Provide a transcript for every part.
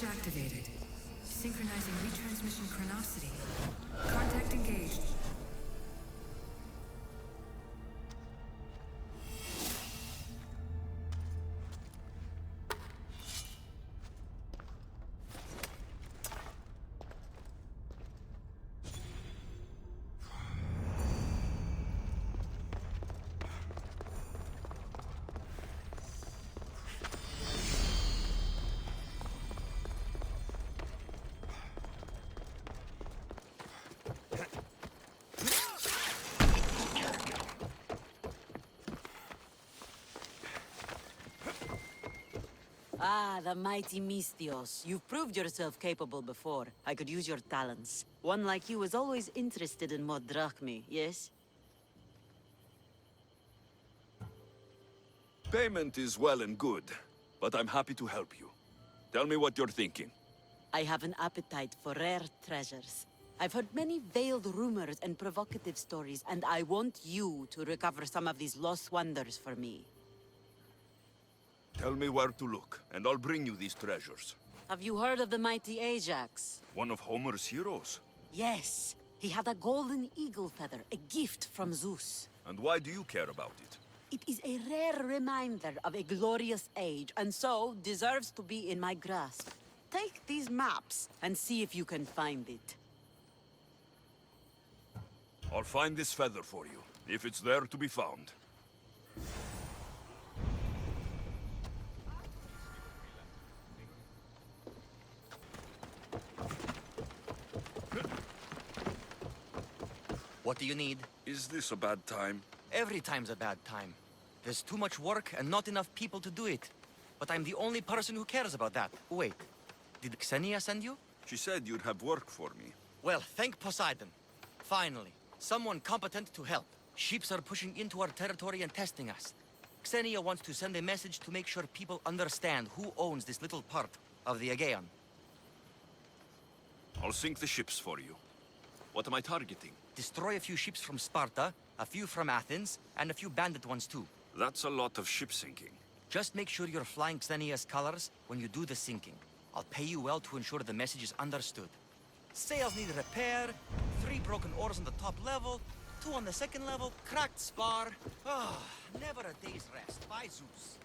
Bridge activated. Synchronizing retransmission chronicity. Contact engaged. Ah, the mighty Mistios. You've proved yourself capable before. I could use your talents. One like you is always interested in more drachmi, yes? Payment is well and good, but I'm happy to help you. Tell me what you're thinking. I have an appetite for rare treasures. I've heard many veiled rumors and provocative stories, and I want you to recover some of these lost wonders for me. Tell me where to look, and I'll bring you these treasures. Have you heard of the mighty Ajax? One of Homer's heroes? Yes. He had a golden eagle feather, a gift from Zeus. And why do you care about it? It is a rare reminder of a glorious age, and so deserves to be in my grasp. Take these maps and see if you can find it. I'll find this feather for you, if it's there to be found. What do you need? Is this a bad time? Every time's a bad time. There's too much work and not enough people to do it. But I'm the only person who cares about that. Wait, did Xenia send you? She said you'd have work for me. Well, thank Poseidon. Finally, someone competent to help. Ships are pushing into our territory and testing us. Xenia wants to send a message to make sure people understand who owns this little part of the Aegean. I'll sink the ships for you. What am I targeting? Destroy a few ships from Sparta, a few from Athens, and a few bandit ones too. That's a lot of ship sinking. Just make sure you're flying Xenia's colors when you do the sinking. I'll pay you well to ensure the message is understood. Sails need repair, 3 broken oars on the top level, 2 on the second level, cracked spar. Ah, never a day's rest. By Zeus.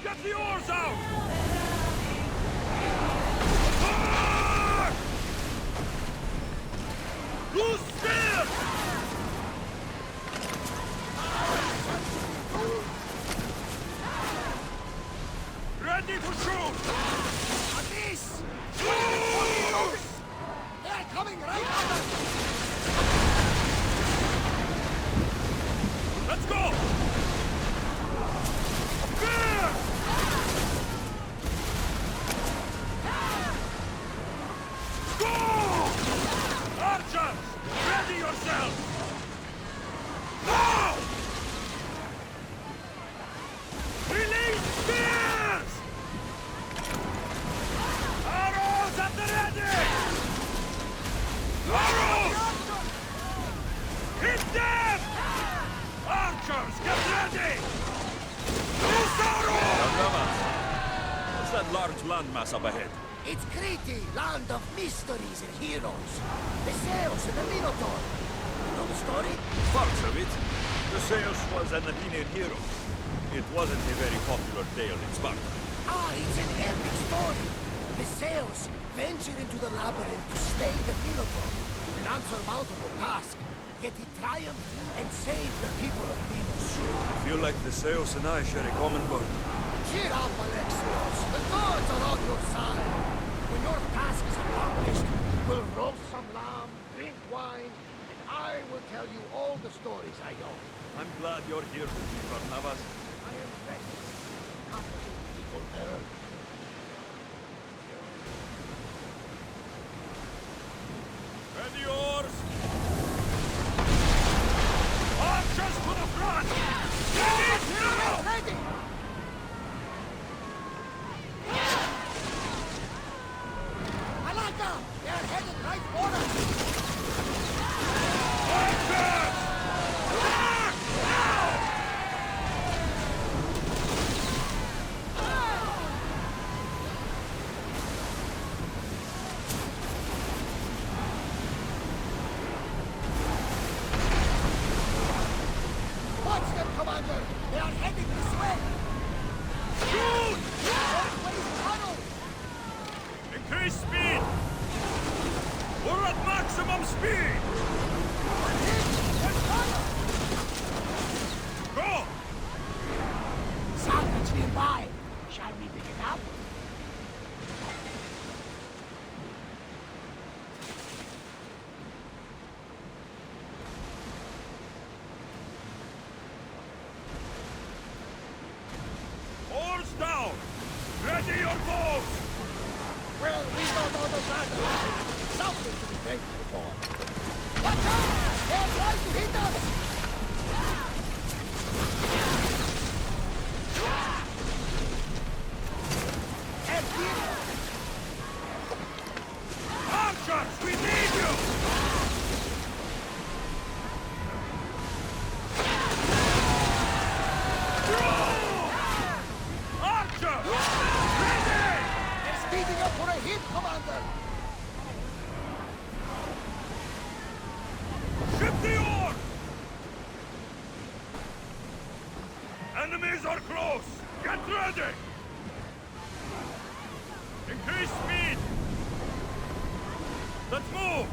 Get the oars out! Loose spears! Ready to shoot! Atis! They're coming right at us! Let's go! Spear! Go! Archers! Ready yourselves! Now! Release spears! Arrows at the ready! Arrows! Hit them! Archers, get ready! Loose arrows! What's that large landmass up ahead? It's Crete, land of mysteries and heroes. The Zeus and the Minotaur. You know the story? Parts of it. The Zeus was an Athenian hero. It wasn't a very popular tale in Sparta. Ah, it's an epic story. The Zeus ventured into the labyrinth to slay the Minotaur. An unsurmountable task. Yet he triumphed and saved the people of Venus. I feel like the Zeus and I share a common burden. Cheer up, Alexios. The gods are on your side. When your task is accomplished, we'll roast some lamb, drink wine, and I will tell you all the stories I know. I'm glad you're here with me, Barnabas. I am ready to accompany people there. Ready yours! Archers to the front! Ready now! Ready! Malaka! They are headed right for us! Archers! Commander! They are heading this way! Shoot! Northway's tunnel! Increase speed! We're at maximum speed! There's fire! Go! Salvage nearby! Shall we pick it up? Oars down! Ready your bows! Well, we don't know the battle. Something to be thankful for. Watch out! They're trying to hit us! And here! Archers, we need you! Archer! Ready! They're speeding up for a hit, Commander! Ship the oar! Enemies are close! Get ready! Increase speed! Let's move!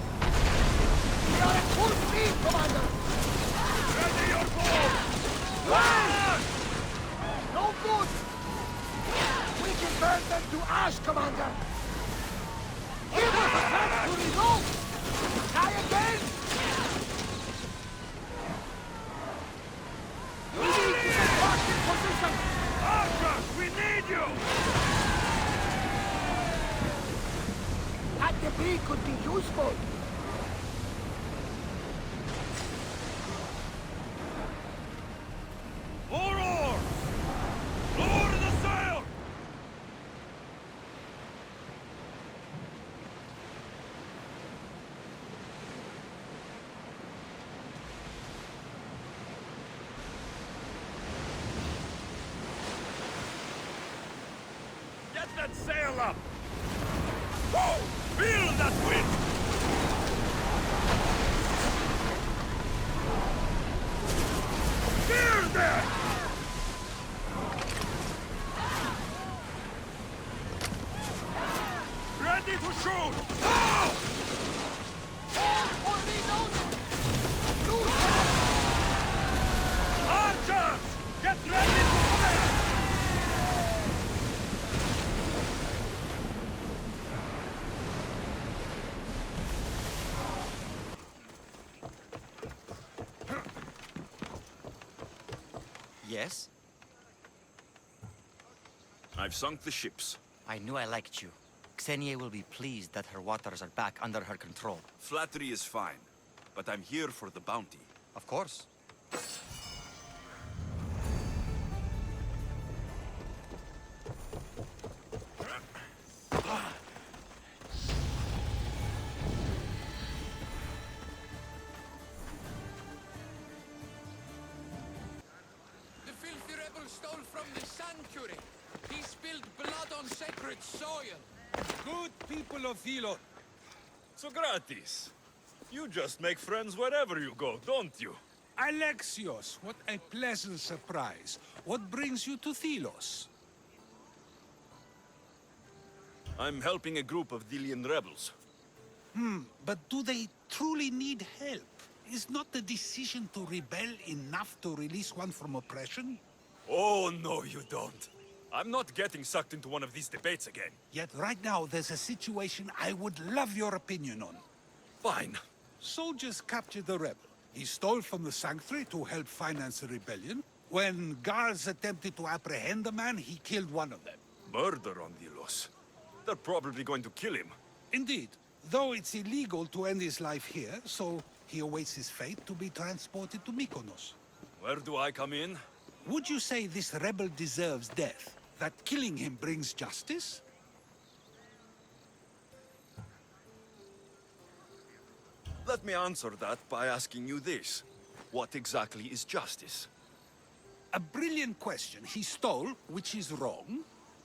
We are at full speed, Commander! Ready your bow! Run! No good! We can burn them to ash, Commander! Give us a chance to reload! Try again! We need to get back in position! Archers, we need you! That debris could be useful! More oars! Lower the sail! Get that sail up! Whoa! Feel that wind! Steer there! Ready to shoot! Now! All for reloading! Loose! Archers! Get ready to fire! Yes? I've sunk the ships. I knew I liked you. Xenia will be pleased that her waters are back under her control. Flattery is fine, but I'm here for the bounty. Of course. The filthy rebel stole from the sanctuary. He spilled blood on sacred soil. Good people of Philo. So gratis. You just make friends wherever you go, don't you? Alexios, what a pleasant surprise. What brings you to Thelos? I'm helping a group of Delian rebels. But do they truly need help? Is not the decision to rebel enough to release one from oppression? Oh, no, you don't. I'm not getting sucked into one of these debates again. Yet right now there's a situation I would love your opinion on. Fine. Soldiers captured the rebel. He stole from the sanctuary to help finance the rebellion. When guards attempted to apprehend the man, he killed one of them. Murder on Delos. They're probably going to kill him. Indeed, though it's illegal to end his life here, so he awaits his fate to be transported to Mykonos. Where do I come in? Would you say this rebel deserves death? That killing him brings justice? Let me answer that by asking you this. What exactly is justice? A brilliant question. He stole, which is wrong.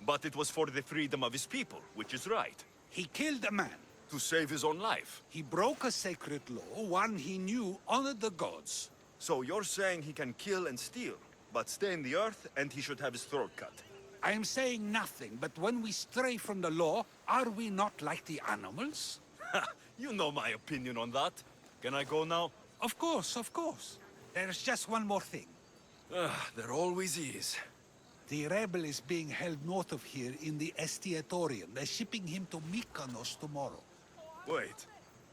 But it was for the freedom of his people, which is right. He killed a man. To save his own life. He broke a sacred law, one he knew honored the gods. So you're saying he can kill and steal, but stay in the earth and he should have his throat cut? I am saying nothing, but when we stray from the law, are we not like the animals? You know my opinion on that. Can I go now? Of course, of course. There's just one more thing. There always is. The rebel is being held north of here in the Estiatorium. They're shipping him to Mykonos tomorrow. Wait,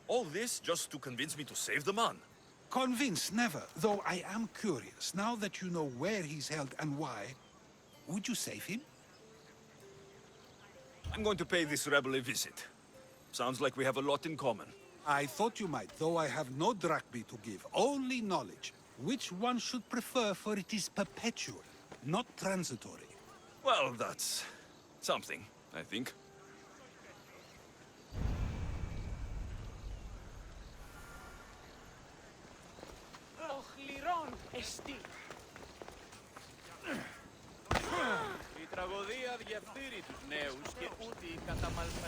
all this just to convince me to save the man? Convinced, never. Though I am curious, now that you know where he's held and why, would you save him? I'm going to pay this rebel a visit. Sounds like we have a lot in common. I thought you might, though I have no drachmae to give, only knowledge. Which one should prefer, for it is perpetual, not transitory. Well, that's something, I think.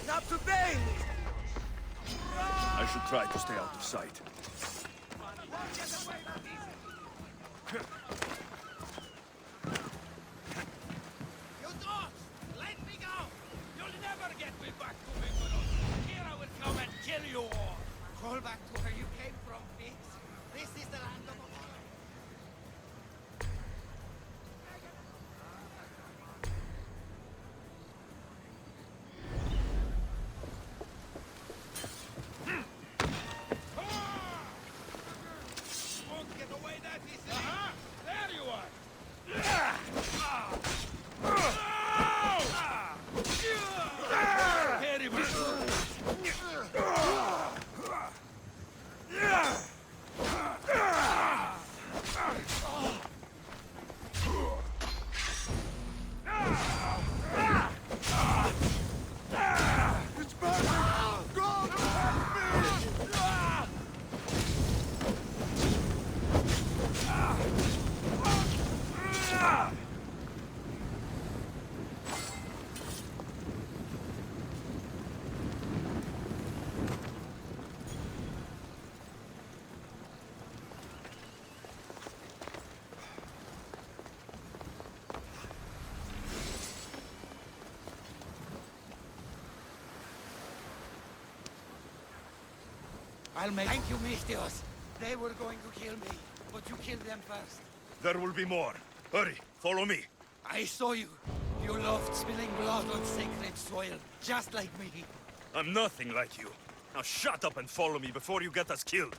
Not today! I should try to stay out of sight. You dogs! Let me go! You'll never get me back to Mykonos! Kyra will come and kill you all! Crawl back to where you came from, pigs! This is the land of Apollo! Won't get away that easily! There you are! I'll make... Thank you, Mistios. They were going to kill me, but you killed them first. There will be more. Hurry, follow me. I saw you. You loved spilling blood on sacred soil, just like me. I'm nothing like you. Now shut up and follow me before you get us killed.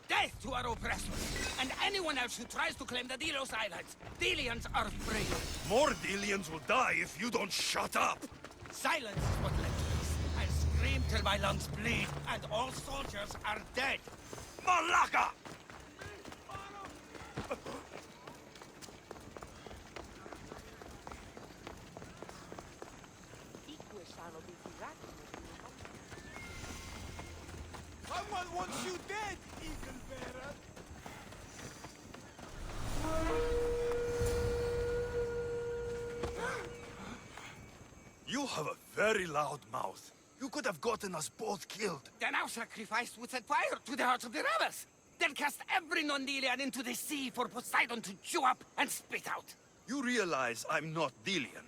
Death to our oppressors, and anyone else who tries to claim the Delos Islands. Delians are free. More Delians will die if you don't shut up. Silence is what led to this. I'll scream till my lungs bleed, and all soldiers are dead. Malaka! Someone wants you dead, Eagle Bearer! You have a very loud mouth. You could have gotten us both killed. Then our sacrifice would set fire to the hearts of the rebels. Then cast every non-Delian into the sea for Poseidon to chew up and spit out. You realize I'm not Delian.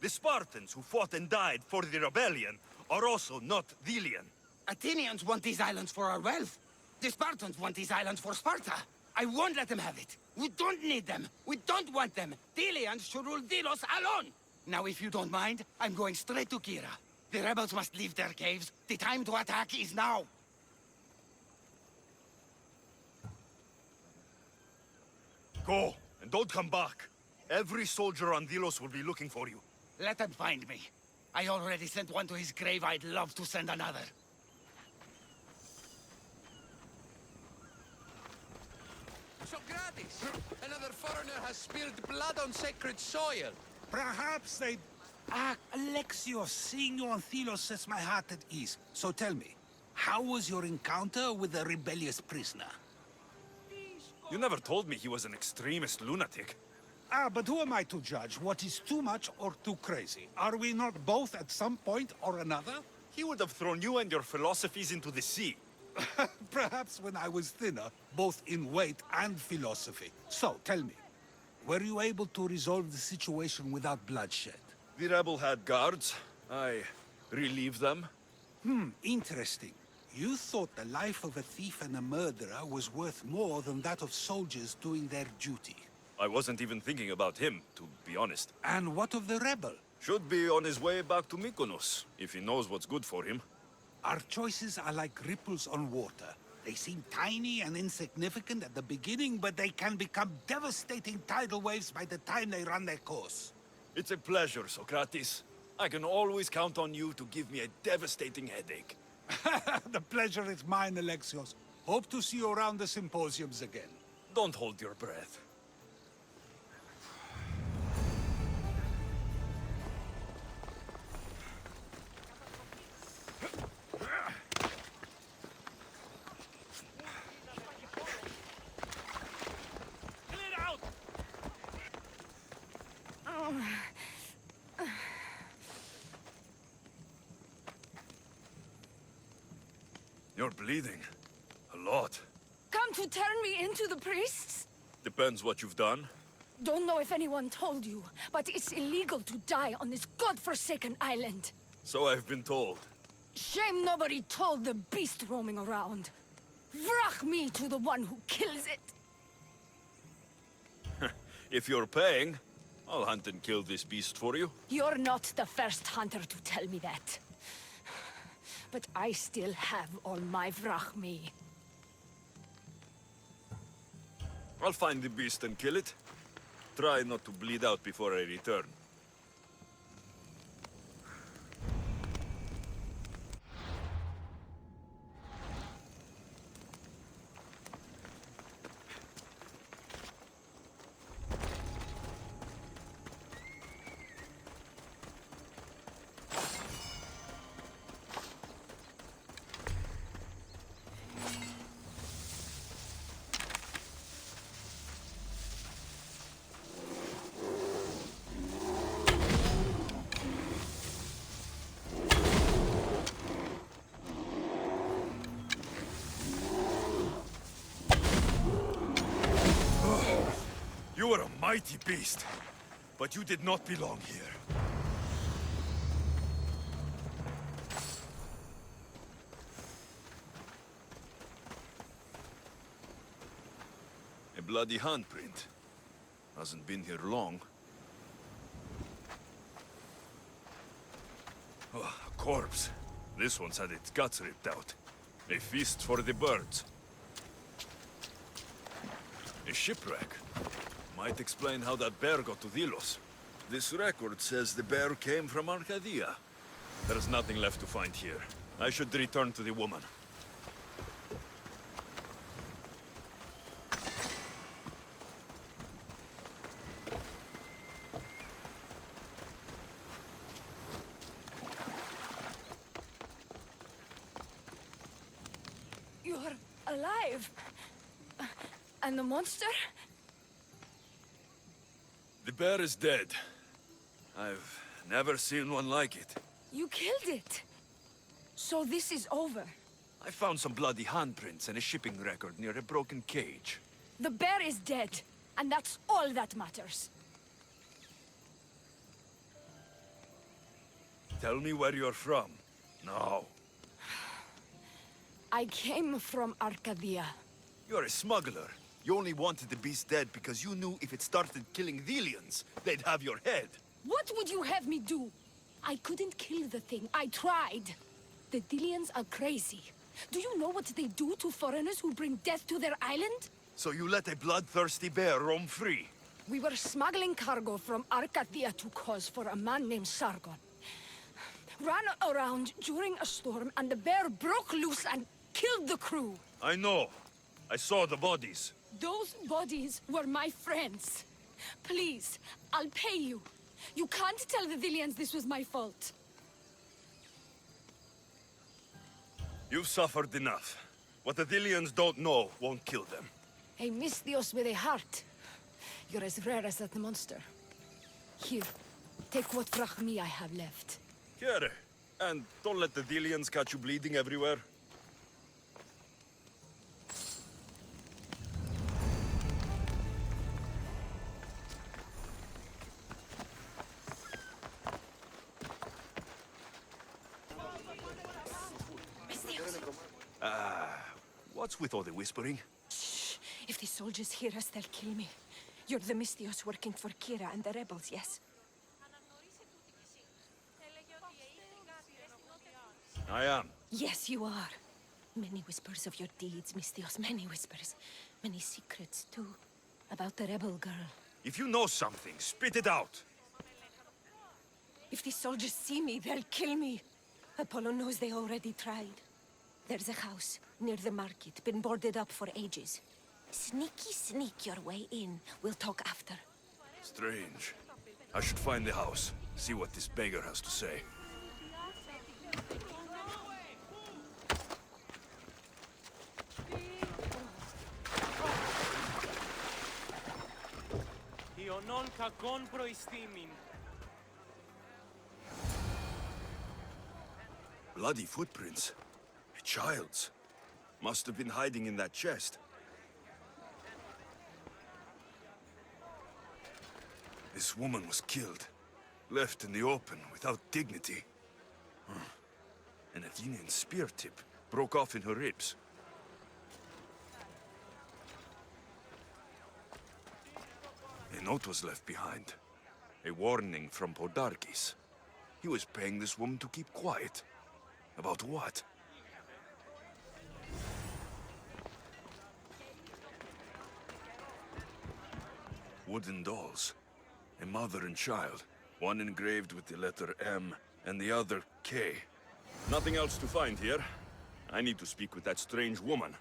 The Spartans who fought and died for the rebellion are also not Delian. Athenians want these islands for our wealth. The Spartans want these islands for Sparta. I won't let them have it. We don't need them. We don't want them. Delians should rule Delos alone. Now, if you don't mind, I'm going straight to Kyra. The rebels must leave their caves. The time to attack is now. Go, and don't come back. Every soldier on Delos will be looking for you. Let them find me. I already sent one to his grave. I'd love to send another. Socrates! Another foreigner has spilled blood on sacred soil. Perhaps they... Ah, Alexios, seeing you on Thelos sets my heart at ease. So tell me, how was your encounter with the rebellious prisoner? You never told me he was an extremist lunatic. Ah, but who am I to judge what is too much or too crazy? Are we not both at some point or another? He would have thrown you and your philosophies into the sea. Perhaps when I was thinner, both in weight and philosophy. So, tell me, were you able to resolve the situation without bloodshed? The rebel had guards. I relieved them. Interesting. You thought the life of a thief and a murderer was worth more than that of soldiers doing their duty. I wasn't even thinking about him, to be honest. And what of the rebel? Should be on his way back to Mykonos, if he knows what's good for him. Our choices are like ripples on water. They seem tiny and insignificant at the beginning, but they can become devastating tidal waves by the time they run their course. It's a pleasure, Socrates. I can always count on you to give me a devastating headache. The pleasure is mine, Alexios. Hope to see you around the symposiums again. Don't hold your breath. You're bleeding. A lot. Come to turn me into the priests? Depends what you've done. Don't know if anyone told you, but it's illegal to die on this godforsaken island. So I've been told. Shame nobody told the beast roaming around. Vrach me to the one who kills it. If you're paying, I'll hunt and kill this beast for you. You're not the first hunter to tell me that. But I still have all my vrach me. I'll find the beast and kill it. Try not to bleed out before I return. You are a mighty beast, but you did not belong here. A bloody handprint. Hasn't been here long. Oh, a corpse. This one's had its guts ripped out. A feast for the birds. A shipwreck. Might explain how that bear got to Delos. This record says the bear came from Arcadia. There's nothing left to find here. I should return to the woman. You're alive. And the monster? The bear is dead. I've never seen one like it. You killed it. So this is over. I found some bloody handprints and a shipping record near a broken cage. The bear is dead, and that's all that matters. Tell me where you're from. Now. I came from Arcadia. You're a smuggler. You only wanted the beast dead because you knew if it started killing Delians, they'd have your head. What would you have me do? I couldn't kill the thing. I tried. The Delians are crazy. Do you know what they do to foreigners who bring death to their island? So you let a bloodthirsty bear roam free? We were smuggling cargo from Arcadia to Kos for a man named Sargon. Ran around during a storm, and the bear broke loose and killed the crew. I know. I saw the bodies. Those bodies were my friends. Please, I'll pay you. You can't tell the Delians this was my fault. You've suffered enough. What the Delians don't know won't kill them. A Mystios with a heart. You're as rare as that monster. Here, take what drachmi I have left. Kyra, and don't let the Delians catch you bleeding everywhere. What's with all the whispering? Shh. If the soldiers hear us, they'll kill me. You're the Mystios working for Kyra and the rebels, yes? I am. Yes, you are. Many whispers of your deeds, Mystios. Many whispers. Many secrets, too. About the rebel girl. If you know something, spit it out. If the soldiers see me, they'll kill me. Apollo knows they already tried. There's a house near the market, been boarded up for ages. Sneak your way in. We'll talk after. Strange. I should find the house, see what this beggar has to say. Bloody footprints. A child's. Must have been hiding in that chest. This woman was killed. Left in the open without dignity. An Athenian spear tip broke off in her ribs. A note was left behind. A warning from Podarkis. He was paying this woman to keep quiet. About what? Wooden dolls. A mother and child. One engraved with the letter M and the other K. Nothing else to find here. I need to speak with that strange woman.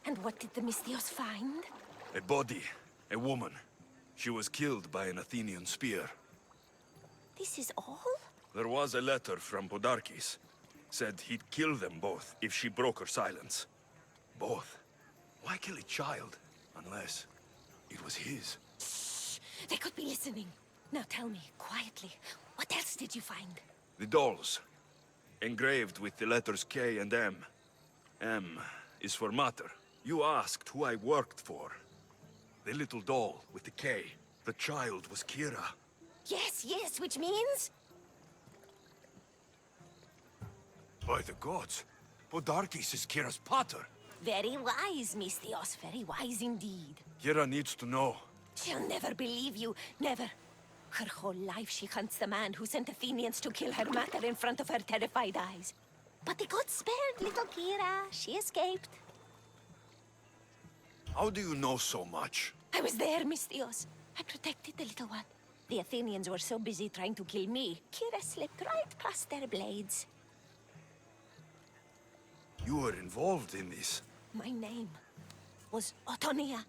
And what did the Mystios find? A body. A woman. She was killed by an Athenian spear. This is all? There was a letter from Podarkis. Said he'd kill them both if she broke her silence. Both? Why kill a child? Unless it was his. Shh! They could be listening. Now tell me, quietly, what else did you find? The dolls. Engraved with the letters K and M. M is for Mater. You asked who I worked for. The little doll with the K. The child was Kyra. Yes, which means? By the gods, Podarkis is Kyra's pater. Very wise, Mystios, very wise indeed. Kyra needs to know. She'll never believe you, never. Her whole life she hunts the man who sent Athenians to kill her mater in front of her terrified eyes. But the gods spared little Kyra. She escaped. How do you know so much? I was there, Mystios. I protected the little one. The Athenians were so busy trying to kill me, Kyra slipped right past their blades. You were involved in this. My name was Otonia.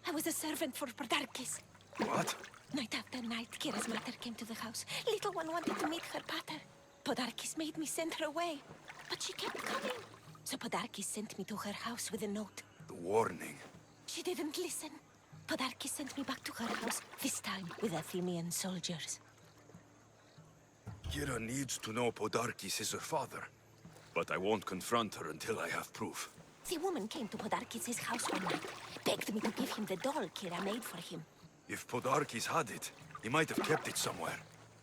I was a servant for Podarkis. What? Night after night, Kyra's mother came to the house. Little one wanted to meet her pater. Podarkis made me send her away, but she kept coming. So Podarkis sent me to her house with a note. The warning. She didn't listen. Podarkis sent me back to her house, this time with Athenian soldiers. Kyra needs to know Podarkis is her father. But I won't confront her until I have proof. The woman came to Podarkis' house one night, begged me to give him the doll Kyra made for him. If Podarkis had it, he might have kept it somewhere.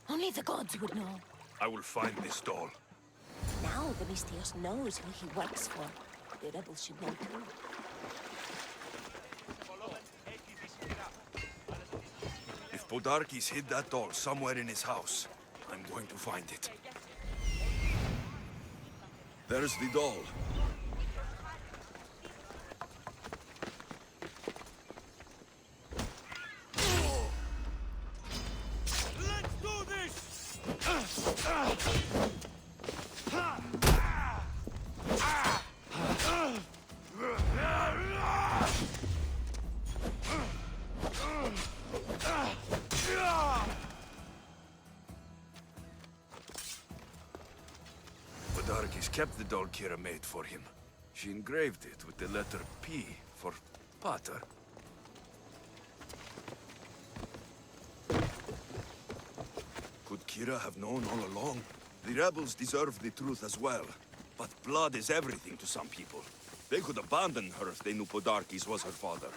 Only the gods would know. I will find this doll. Now the Mystios knows who he works for. The rebels should know too. If Podarkis hid that doll somewhere in his house, I'm going to find it. There's the doll. Let's do this! Podarkis kept the doll Kyra made for him. She engraved it with the letter P for Pater. Could Kyra have known all along? The rebels deserve the truth as well. But blood is everything to some people. They could abandon her if they knew Podarkis was her father.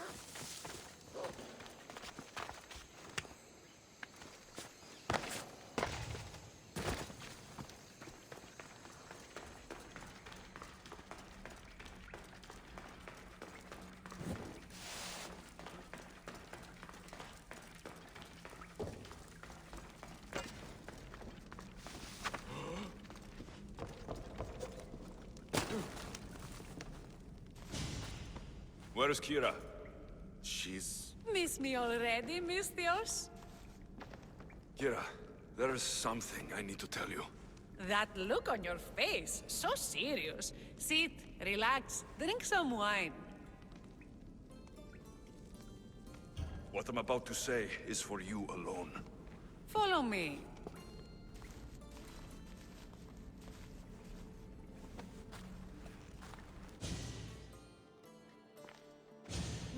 Where's Kyra? She's... Miss me already, Mistios? Kyra, there's something I need to tell you. That look on your face, so serious. Sit, relax, drink some wine. What I'm about to say is for you alone. Follow me.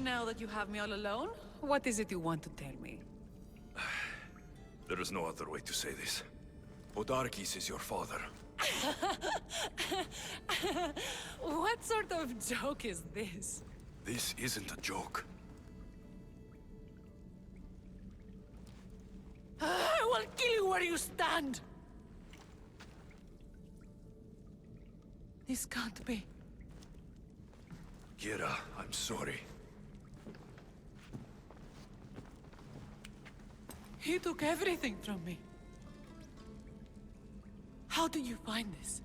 Now that you have me all alone, what is it you want to tell me? There is no other way to say this. Podarkis is your father. What sort of joke is this? This isn't a joke. I will kill you where you stand! This can't be. Kyra, I'm sorry. He took everything from me. How did you find this?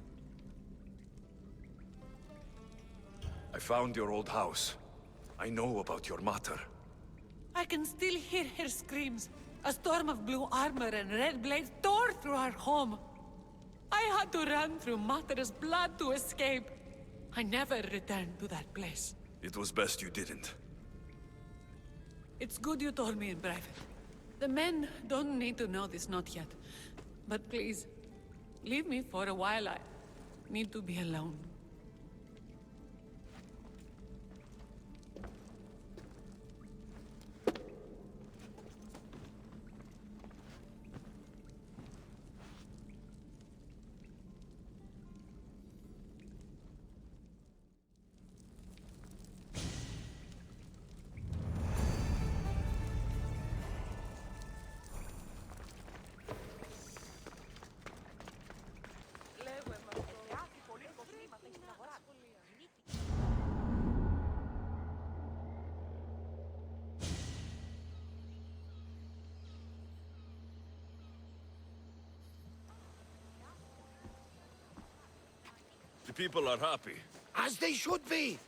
I found your old house. I know about your mother. I can still hear her screams. A storm of blue armor and red blades tore through our home. I had to run through Mater's blood to escape. I never returned to that place. It was best you didn't. It's good you told me in private. The men don't need to know this, not yet. But please, leave me for a while. I need to be alone. The people are happy. As they should be!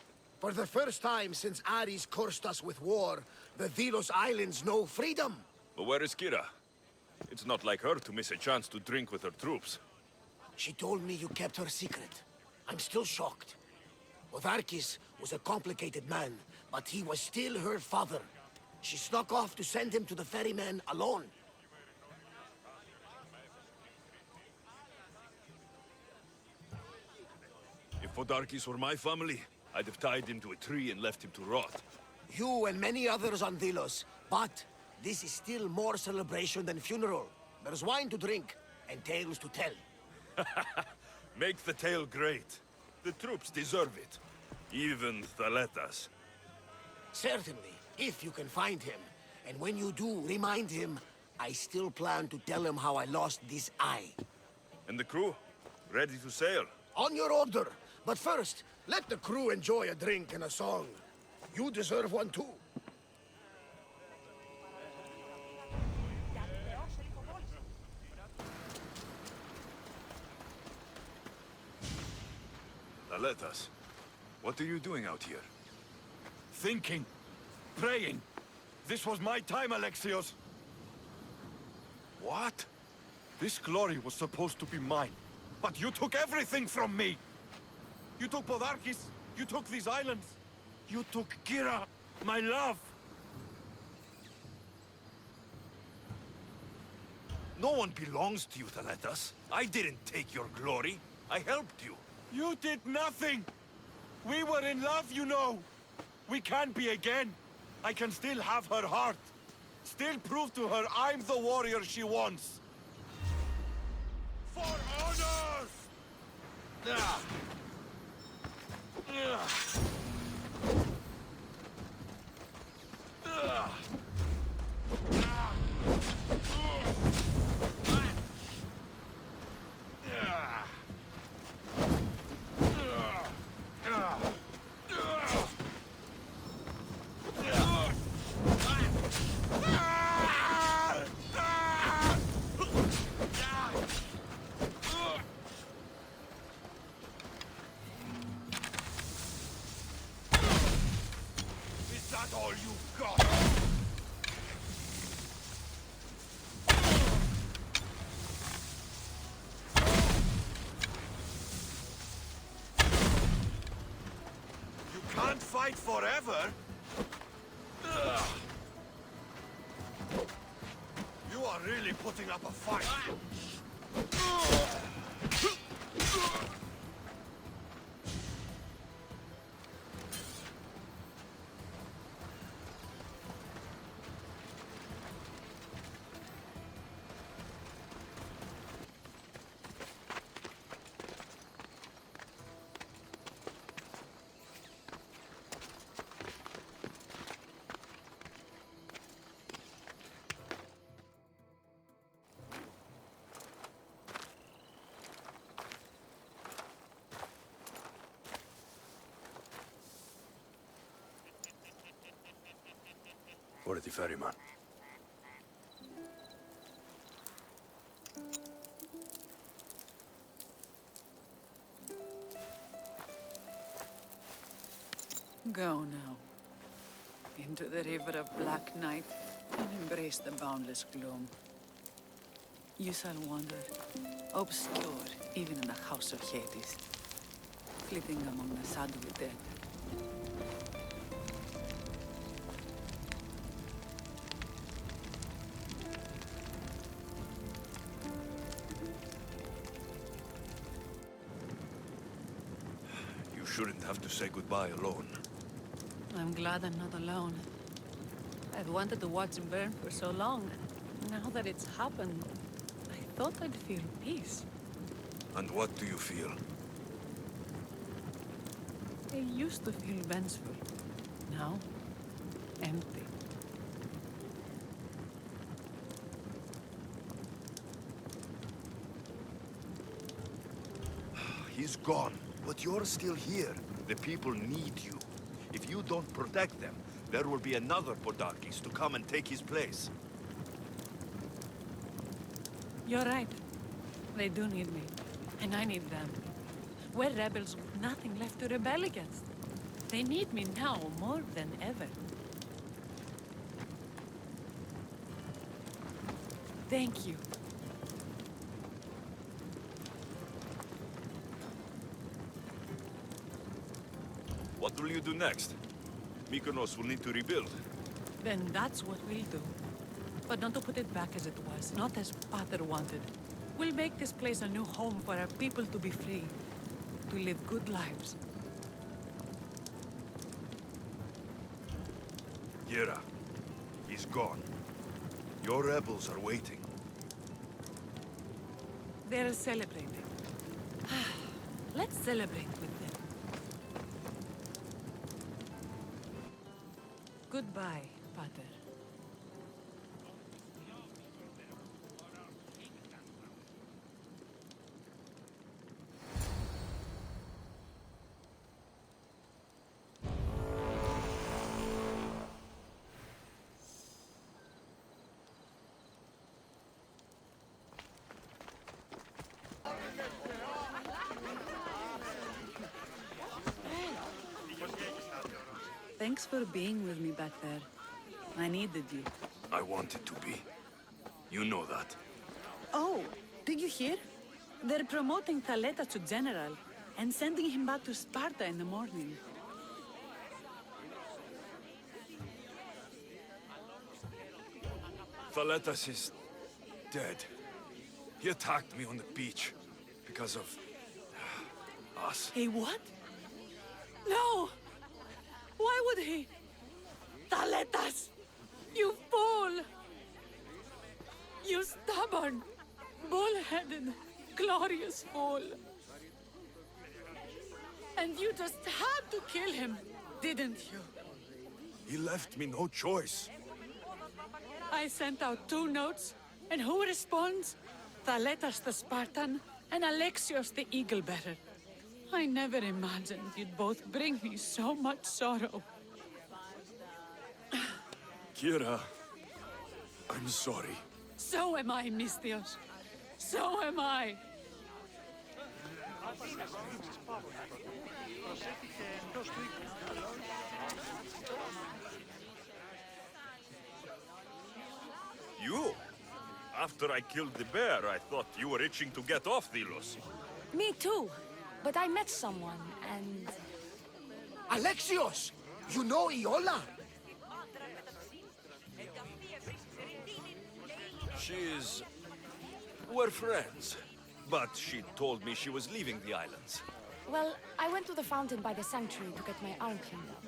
For the first time since Ares cursed us with war, the Delos Islands know freedom! But where is Kyra? It's not like her to miss a chance to drink with her troops. She told me you kept her secret. I'm still shocked. Podarkis was a complicated man, but he was still her father. She snuck off to send him to the ferryman alone. If Podarkis were my family, I'd have tied him to a tree and left him to rot. You and many others on Delos, but this is still more celebration than funeral. There's wine to drink, and tales to tell. Make the tale great. The troops deserve it. Even Thaletas. Certainly, if you can find him. And when you do, remind him, I still plan to tell him how I lost this eye. And the crew? Ready to sail? On your order. But first, let the crew enjoy a drink and a song. You deserve one too. Thaletas, what are you doing out here? Thinking. Praying. This was my time, Alexios. What? This glory was supposed to be mine. But you took everything from me! You took Podarkis, you took these islands, you took Kyra, my love! No one belongs to you, Thaletas. I didn't take your glory. I helped you. You did nothing! We were in love, you know! We can be again. I can still have her heart. Still prove to her I'm the warrior she wants. For honor! Ah. that all you've got? You can't fight forever! Ugh. You are really putting up a fight! For the ferryman. Go now. Into the river of black night and embrace the boundless gloom. You shall wander, obscure even in the house of Hades, flitting among the shadowy dead. You shouldn't have to say goodbye alone. I'm glad I'm not alone. I've wanted to watch him burn for so long. Now that it's happened, I thought I'd feel peace. And what do you feel? I used to feel vengeful. Now, empty. He's gone, but you're still here. The people need you. If you don't protect them, there will be another Podakis to come and take his place. You're right. They do need me. And I need them. We're rebels with nothing left to rebel against. They need me now more than ever. Thank you. What will you do next? Mykonos will need to rebuild. Then that's what we'll do. But not to put it back as it was, not as Pater wanted. We'll make this place a new home for our people to be free, to live good lives. Kyra, he's gone. Your rebels are waiting. They're celebrating. Let's celebrate with them. Goodbye, Pater. Thanks for being with me back there. I needed you. I wanted to be. You know that. Oh, did you hear? They're promoting Thaleta to general and sending him back to Sparta in the morning. Thaletas is dead. He attacked me on the beach because of us. He what? No! Why would he? Thaletas! You fool! You stubborn, bull-headed, glorious fool! And you just had to kill him, didn't you? He left me no choice. I sent out 2 notes, and who responds? Thaletas the Spartan and Alexios the Eagle-Bearer. I never imagined you'd both bring me so much sorrow. Kyra, I'm sorry. So am I, Mystios. So am I. You? After I killed the bear, I thought you were itching to get off Delos. Me too. But I met someone, and... Alexios! You know Iola? She's... We're friends. But she told me she was leaving the islands. Well, I went to the fountain by the sanctuary to get my arm cleaned up.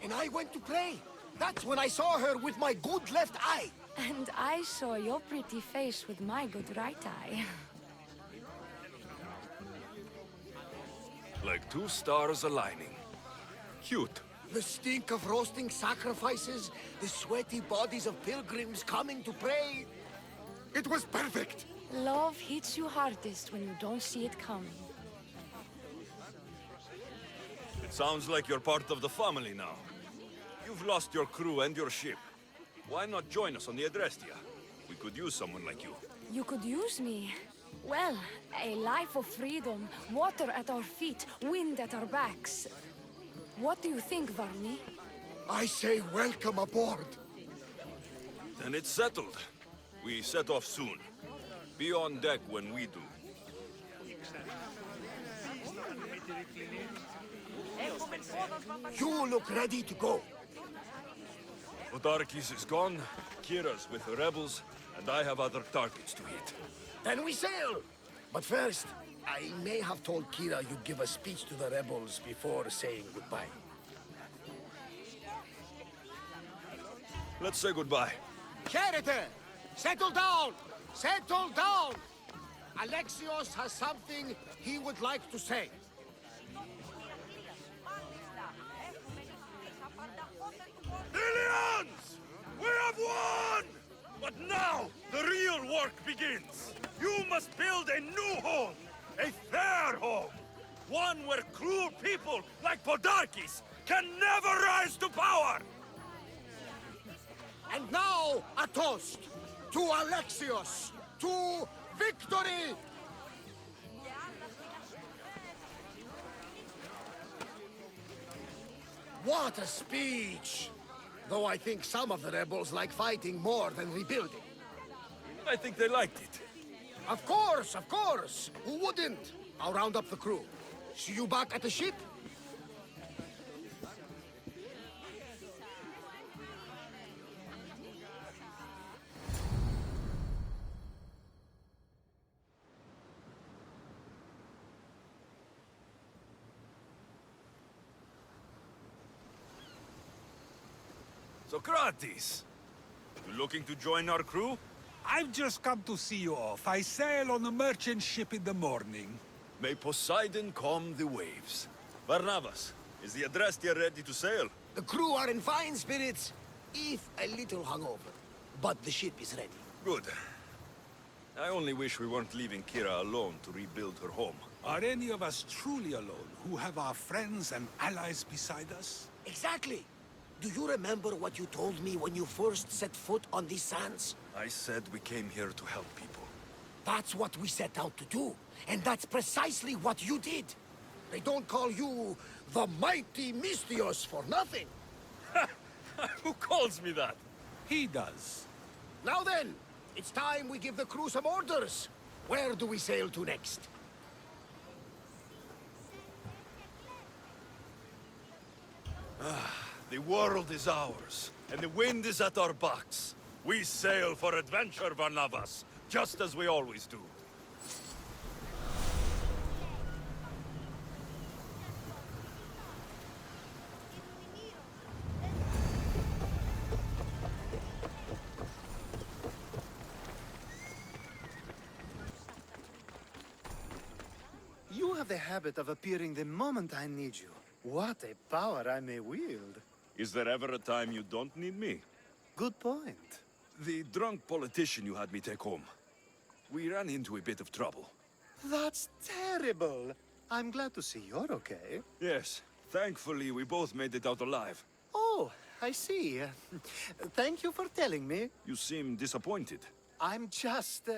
And I went to pray. That's when I saw her with my good left eye. And I saw your pretty face with my good right eye. Like two stars aligning. Cute. The stink of roasting sacrifices, the sweaty bodies of pilgrims coming to pray. It was perfect. Love hits you hardest when you don't see it coming. It sounds like you're part of the family now. You've lost your crew and your ship. Why not join us on the Adrestia? We could use someone like you. You could use me. Well, a life of freedom, water at our feet, wind at our backs. What do you think, Varney? I say welcome aboard. Then it's settled. We set off soon. Be on deck when we do. You look ready to go. Podarkis is gone, Kyra's with the rebels, and I have other targets to hit. Then we sail. But first, I may have told Kyra you'd give a speech to the rebels before saying goodbye. Let's say goodbye. Kyra, settle down! Settle down! Alexios has something he would like to say. Ilians! We have won! But now, the real work begins. You must build a new home. A fair home. One where cruel people like Podarkis can never rise to power! And now, a toast to Alexios, to victory! What a speech! Though I think some of the rebels like fighting more than rebuilding. I think they liked it. Of course, of course! Who wouldn't? I'll round up the crew. See you back at the ship? Socrates! You looking to join our crew? I've just come to see you off. I sail on a merchant ship in the morning. May Poseidon calm the waves. Barnabas, is the Adrestia ready to sail? The crew are in fine spirits, if a little hungover. But the ship is ready. Good. I only wish we weren't leaving Kyra alone to rebuild her home. Are any of us truly alone, who have our friends and allies beside us? Exactly! Do you remember what you told me when you first set foot on these sands? I said we came here to help people. That's what we set out to do. And that's precisely what you did. They don't call you the mighty Mystios for nothing. Who calls me that? He does. Now then, it's time we give the crew some orders. Where do we sail to next? The world is ours, and the wind is at our backs. We sail for adventure, Barnabas, just as we always do. You have the habit of appearing the moment I need you. What a power I may wield. Is there ever a time you don't need me? Good point. The drunk politician you had me take home. We ran into a bit of trouble. That's terrible. I'm glad to see you're okay. Yes, thankfully we both made it out alive. Oh, I see. Thank you for telling me. You seem disappointed. I'm just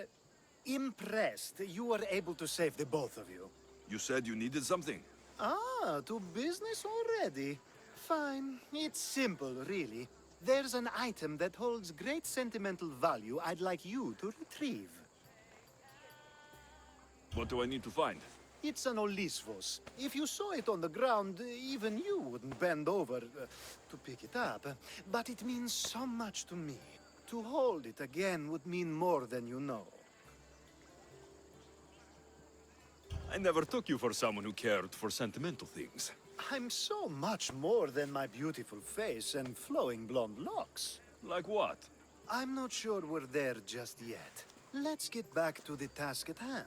impressed you were able to save the both of you. You said you needed something. Ah, to business already. Fine. It's simple, really. There's an item that holds great sentimental value I'd like you to retrieve. What do I need to find? It's an Olisvos. If you saw it on the ground, even you wouldn't bend over to pick it up. But it means so much to me. To hold it again would mean more than you know. I never took you for someone who cared for sentimental things. I'm so much more than my beautiful face and flowing blonde locks. Like what? I'm not sure we're there just yet. Let's get back to the task at hand.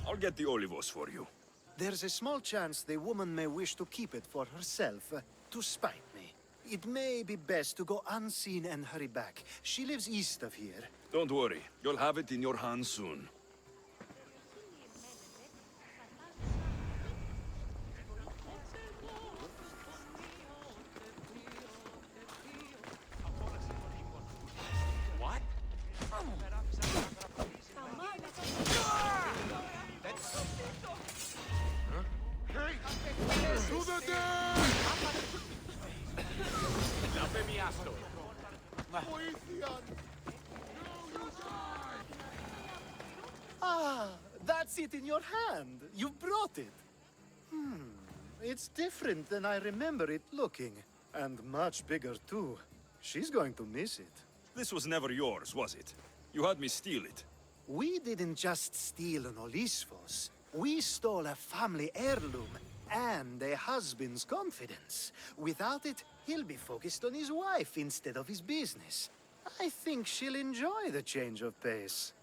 I'll get the olivos for you. There's a small chance the woman may wish to keep it for herself, to spite me. It may be best to go unseen and hurry back. She lives east of here. Don't worry, you'll have it in your hands soon. What? Ah, that's it in your hand. You brought it. It's different than I remember it looking. And much bigger, too. She's going to miss it. This was never yours, was it? You had me steal it. We didn't just steal an Olisvos. We stole a family heirloom and a husband's confidence. Without it, he'll be focused on his wife instead of his business. I think she'll enjoy the change of pace.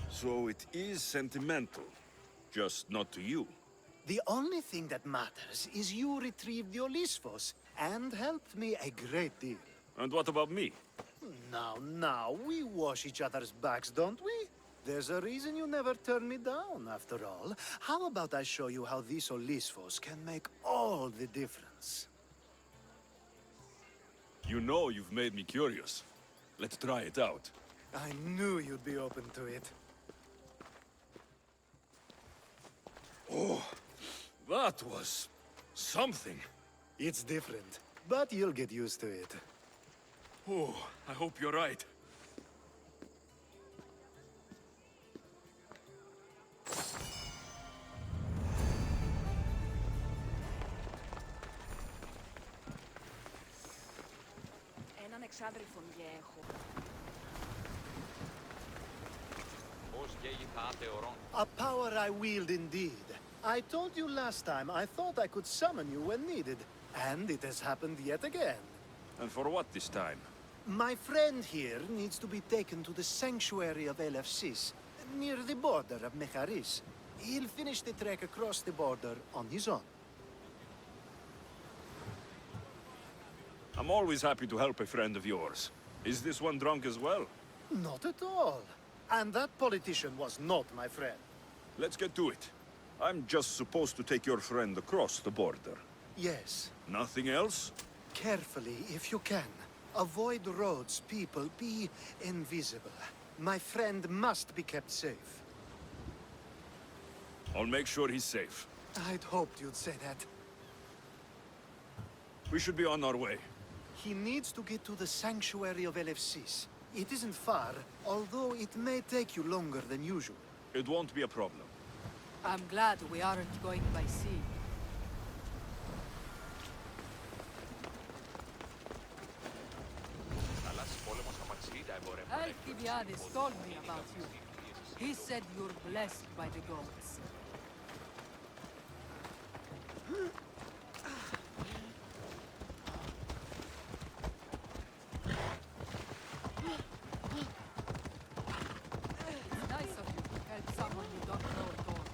So it is sentimental, just not to you. The only thing that matters is you retrieved the Olisvos and helped me a great deal. And what about me? Now, we wash each other's backs, don't we? There's a reason you never turn me down, after all. How about I show you how these Olisvos can make all the difference? You know you've made me curious. Let's try it out. I knew you'd be open to it. Oh, that was something. It's different, but you'll get used to it. Oh, I hope you're right. Έναν εξάδελφον και έχω. A power I wield indeed. I told you last time I thought I could summon you when needed, and it has happened yet again. And for what this time? My friend here needs to be taken to the sanctuary of Elefsis, near the border of Mecharis. He'll finish the trek across the border on his own. I'm always happy to help a friend of yours. Is this one drunk as well? Not at all. And that politician was not my friend. Let's get to it. I'm just supposed to take your friend across the border. Yes. Nothing else? Carefully, if you can. Avoid roads, people. Be invisible. My friend must be kept safe. I'll make sure he's safe. I'd hoped you'd say that. We should be on our way. He needs to get to the sanctuary of Elefsis. It isn't far, although it may take you longer than usual. It won't be a problem. I'm glad we aren't going by sea. Alcibiades told me about you. He said you're blessed by the gods. It's nice of you to help someone you don't know at all.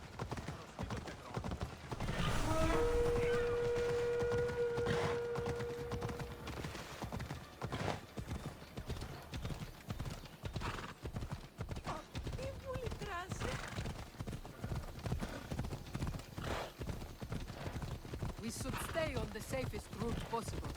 We should stay on the safest route possible.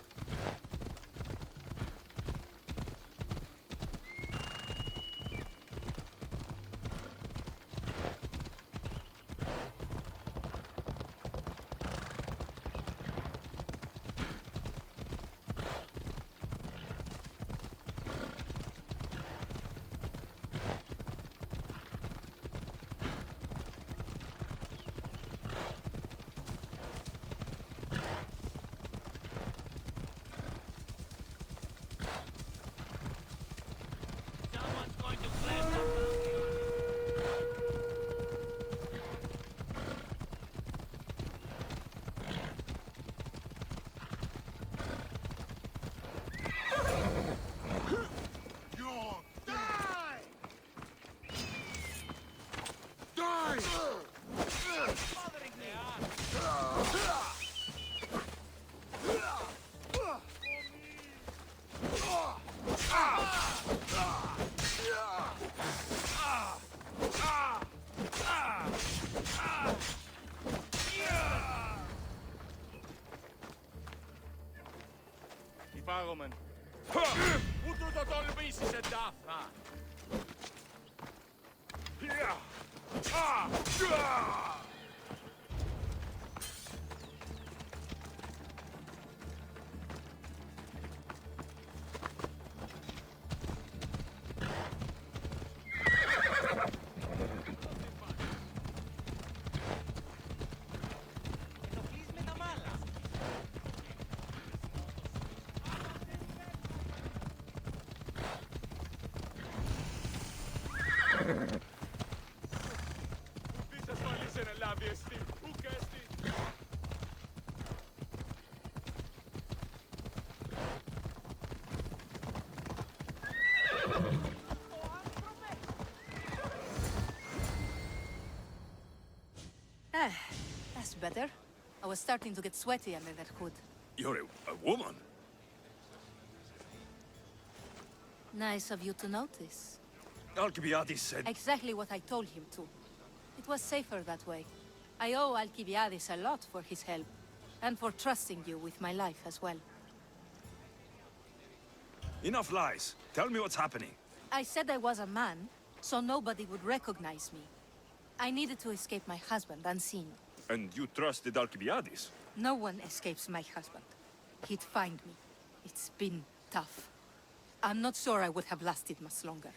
Paromen. Hoe doet dat alle beestjes het daar? Ja. That's better. I was starting to get sweaty under that hood. You're a woman? Nice of you to notice. Alcibiades said... Exactly what I told him to. It was safer that way. I owe Alcibiades a lot for his help, and for trusting you with my life as well. Enough lies. Tell me what's happening. I said I was a man, so nobody would recognize me. I needed to escape my husband unseen. And you trusted Alcibiades? No one escapes my husband. He'd find me. It's been tough. I'm not sure I would have lasted much longer.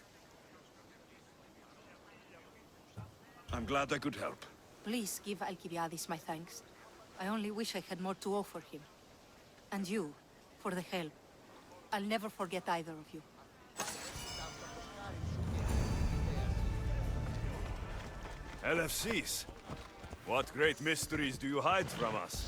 I'm glad I could help. Please give Alcibiades my thanks. I only wish I had more to offer him. And you, for the help. I'll never forget either of you. LFCs. What great mysteries do you hide from us?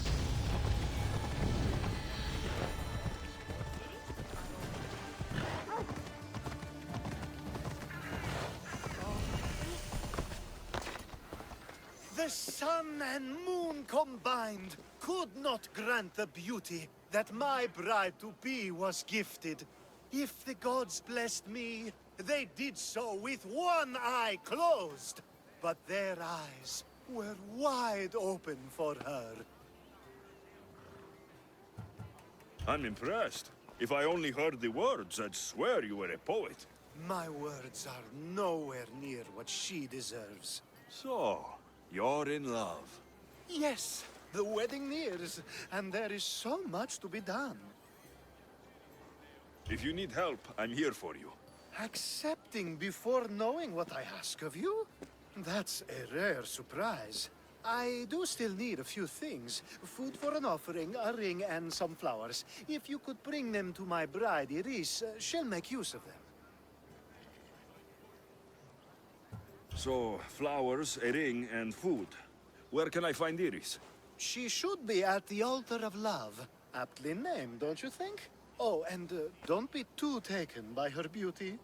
The sun and moon combined could not grant the beauty that my bride-to-be was gifted. If the gods blessed me, they did so with one eye closed. But their eyes were wide open for her. I'm impressed. If I only heard the words, I'd swear you were a poet. My words are nowhere near what she deserves. So, you're in love. Yes, the wedding nears, and there is so much to be done. If you need help, I'm here for you. Accepting before knowing what I ask of you? That's a rare surprise. I do still need a few things. Food for an offering, a ring, and some flowers. If you could bring them to my bride, Iris, she'll make use of them. So, flowers, a ring, and food. Where can I find Iris? She should be at the altar of love. Aptly named, don't you think? Oh, and don't be too taken by her beauty.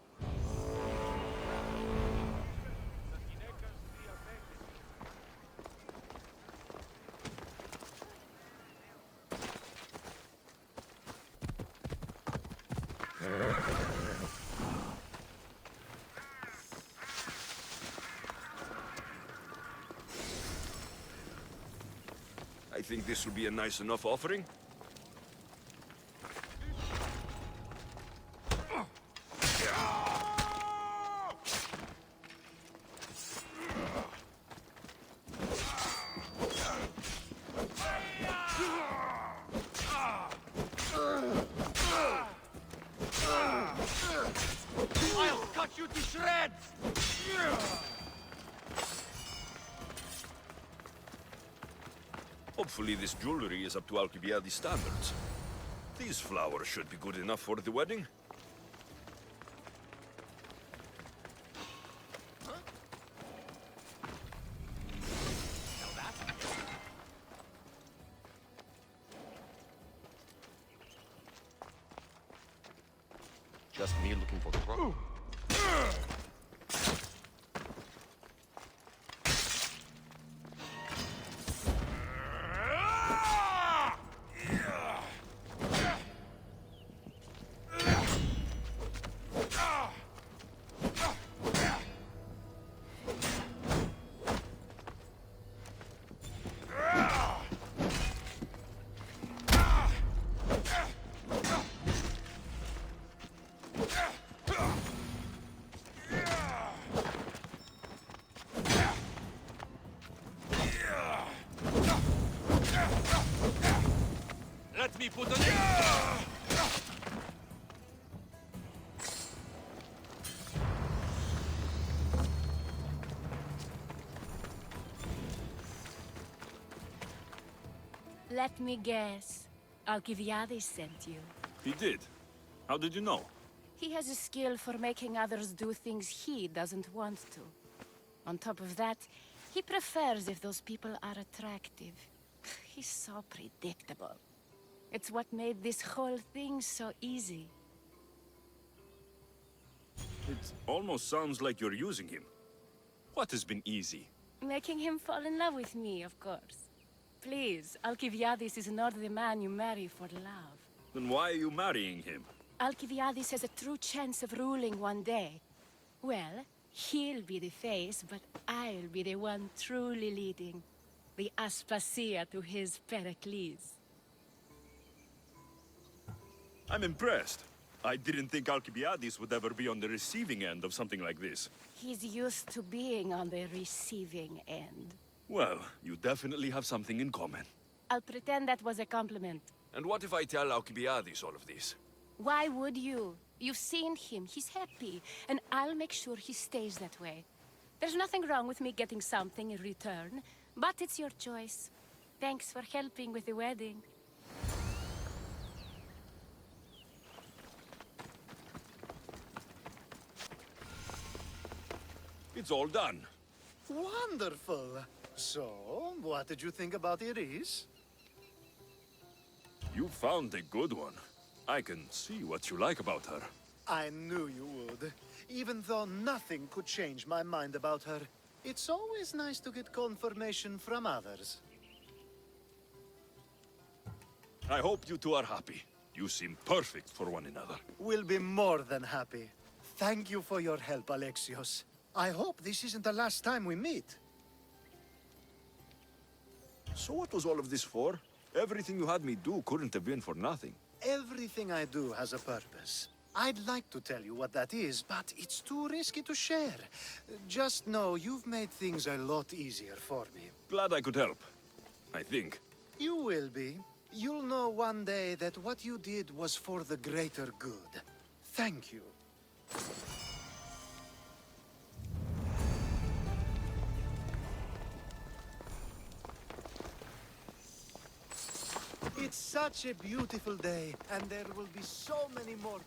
I think this will be a nice enough offering. I'll cut you to shreds! Hopefully this jewelry is up to Alcibiades' standards. These flowers should be good enough for the wedding. Just me looking for trouble. me put on... Let me guess. Alcibiades sent you. He did. How did you know? He has a skill for making others do things he doesn't want to. On top of that, he prefers if those people are attractive. He's so predictable. It's what made this whole thing so easy. It almost sounds like you're using him. What has been easy? Making him fall in love with me, of course. Please, Alcibiades is not the man you marry for love. Then why are you marrying him? Alcibiades has a true chance of ruling one day. Well, he'll be the face, but I'll be the one truly leading. The Aspasia to his Pericles. I'm impressed. I didn't think Alcibiades would ever be on the receiving end of something like this. He's used to being on the receiving end. Well, you definitely have something in common. I'll pretend that was a compliment. And what if I tell Alcibiades all of this? Why would you? You've seen him, he's happy, and I'll make sure he stays that way. There's nothing wrong with me getting something in return, but it's your choice. Thanks for helping with the wedding. It's all done. Wonderful. So, what did you think about Iris? You found a good one. I can see what you like about her. I knew you would. Even though nothing could change my mind about her, it's always nice to get confirmation from others. I hope you two are happy. You seem perfect for one another. We'll be more than happy. Thank you for your help, Alexios. I hope this isn't the last time we meet. So what was all of this for? Everything you had me do couldn't have been for nothing. Everything I do has a purpose. I'd like to tell you what that is, but it's too risky to share. Just know you've made things a lot easier for me. Glad I could help. I think. You will be. You'll know one day that what you did was for the greater good. Thank you. It's such a beautiful day, and there will be so many more